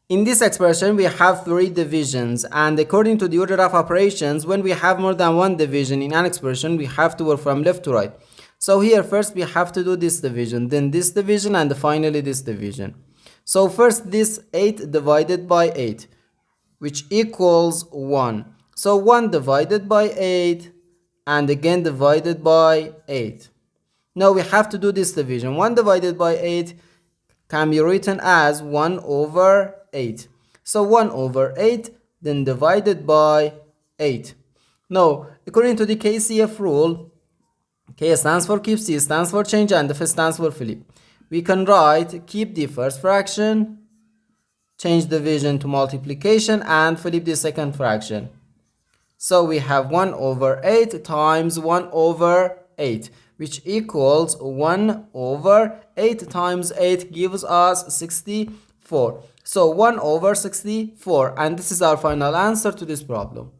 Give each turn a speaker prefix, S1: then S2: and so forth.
S1: In this expression, we have 3 divisions, and according to the order of operations, when we have more than one division in an expression, we have to work from left to right. So here first we have to do this division, then this division, and finally this division. So first this 8 divided by 8, which equals 1. So 1 divided by 8 and again divided by 8. Now we have to do this division. 1 divided by 8 can be written as 1 over 8. So 1 over 8 then divided by 8. Now, according to the KCF rule, K stands for keep, C stands for change, and F stands for flip. We can write keep the first fraction, change division to multiplication, and flip the second fraction. So we have 1 over 8 times 1 over 8, which equals 1 over 8 times 8 gives us 64. So 1 over 64, and this is our final answer to this problem.